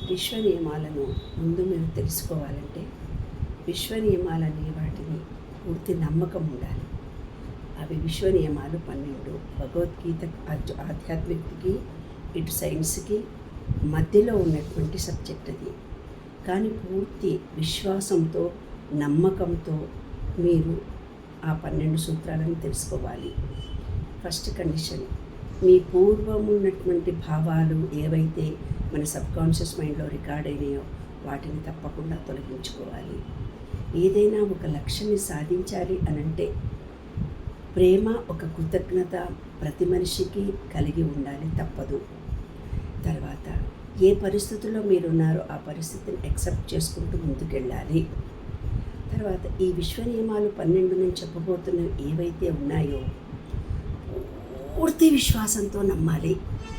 విశ్వ నియమాలను ముందు మీరు తెలుసుకోవాలంటే విశ్వ నియమాలనే వాటిని పూర్తి నమ్మకం ఉండాలి. అవి విశ్వ నియమాలు 12 భగవద్గీత ఆధ్యాత్మికతకి ఇటు సైన్స్కి మధ్యలో ఉన్నటువంటి సబ్జెక్ట్ అది. కానీ పూర్తి విశ్వాసంతో నమ్మకంతో మీరు ఆ 12 సూత్రాలను తెలుసుకోవాలి. ఫస్ట్ కండిషన్, మీ పూర్వం ఉన్నటువంటి భావాలు ఏవైతే మన సబ్కాన్షియస్ మైండ్లో రికార్డ్ అయినాయో వాటిని తప్పకుండా తొలగించుకోవాలి. ఏదైనా ఒక లక్ష్యాన్ని సాధించాలి అనంటే ప్రేమ, ఒక కృతజ్ఞత ప్రతి మనిషికి కలిగి ఉండాలి, తప్పదు. తర్వాత ఏ పరిస్థితుల్లో మీరున్నారో ఆ పరిస్థితిని యాక్సెప్ట్ చేసుకుంటూ ముందుకెళ్ళాలి. తర్వాత ఈ విశ్వ నియమాలు 12 నేను చెప్పబోతున్నవి ఏవైతే ఉన్నాయో పూర్తి విశ్వాసంతో నమ్మాలి,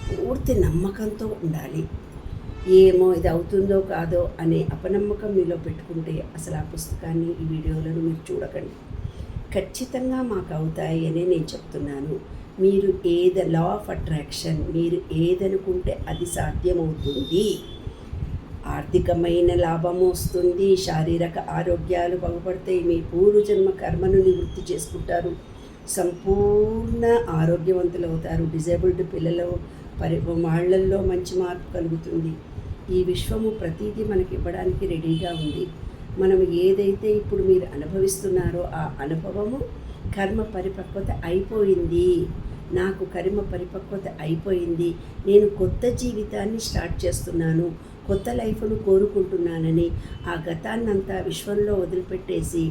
పూర్తి నమ్మకంతో ఉండాలి. ఏమో ఇది అవుతుందో కాదో అనే అపనమ్మకం మీలో పెట్టుకుంటే అసలు ఆ పుస్తకాన్ని, ఈ వీడియోలను మీరు చూడకండి. ఖచ్చితంగా మాకు అవుతాయి అనే నేను చెప్తున్నాను. మీరు లా ఆఫ్ అట్రాక్షన్, మీరు ఏదనుకుంటే అది సాధ్యమవుతుంది. ఆర్థికమైన లాభము వస్తుంది, శారీరక ఆరోగ్యాలు బాగుపడతాయి, మీ పూర్వజన్మ కర్మను నివృత్తి చేసుకుంటారు, సంపూర్ణ ఆరోగ్యవంతులు అవుతారు, డిజేబుల్డ్ పిల్లలు వాళ్ళల్లో మంచి మార్పు కలుగుతుంది. ఈ విశ్వము ప్రతిదీ మనకి ఇవ్వడానికి రెడీగా ఉంది. మనం ఏదైతే ఇప్పుడు మీరు అనుభవిస్తున్నారో ఆ అనుభవము కర్మ పరిపక్వత అయిపోయింది. నాకు కర్మ పరిపక్వత అయిపోయింది, నేను కొత్త జీవితాన్ని స్టార్ట్ చేస్తున్నాను, కొత్త లైఫ్ను కోరుకుంటున్నానని ఆ గతాన్నంతా విశ్వంలో వదిలిపెట్టేసి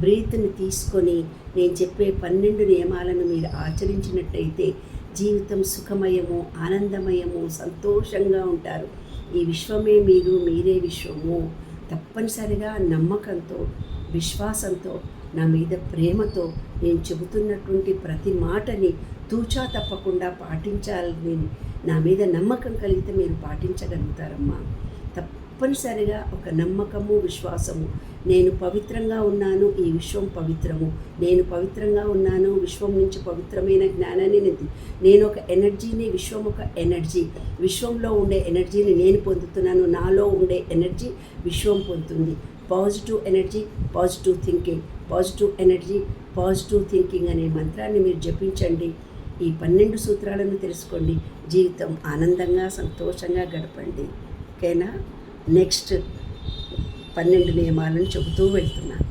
బ్రీత్ని తీసుకొని నేను చెప్పే 12 నియమాలను మీరు ఆచరించినట్టయితే జీవితం సుఖమయము, ఆనందమయము, సంతోషంగా ఉంటారు. ఈ విశ్వమే మీరు, మీరే విశ్వము. తప్పనిసరిగా నమ్మకంతో, విశ్వాసంతో, నా మీద ప్రేమతో నేను చెబుతున్నటువంటి ప్రతి మాటని తూచా తప్పకుండా పాటించాలని నా మీద నమ్మకం కలిగితే మీరు పాటించగలుగుతారమ్మా. తప్పనిసరిగా ఒక నమ్మకము, విశ్వాసము. నేను పవిత్రంగా ఉన్నాను, ఈ విశ్వం పవిత్రము, నేను పవిత్రంగా ఉన్నాను, విశ్వం నుంచి పవిత్రమైన జ్ఞానాన్ని నేను ఒక ఎనర్జీని, విశ్వం ఒక ఎనర్జీ, విశ్వంలో ఉండే ఎనర్జీని నేను పొందుతున్నాను, నాలో ఉండే ఎనర్జీ విశ్వం పొందుతుంది. Positive energy, positive thinking, positive energy, positive thinking అనే మంత్రాన్ని మీరు జపించండి. ఈ 12 సూత్రాలను తెలుసుకోండి, జీవితం ఆనందంగా, సంతోషంగా గడపండి. ఓకేనా? నెక్స్ట్ 12 నియమాలను చెబుతూ వెళ్తున్నాను.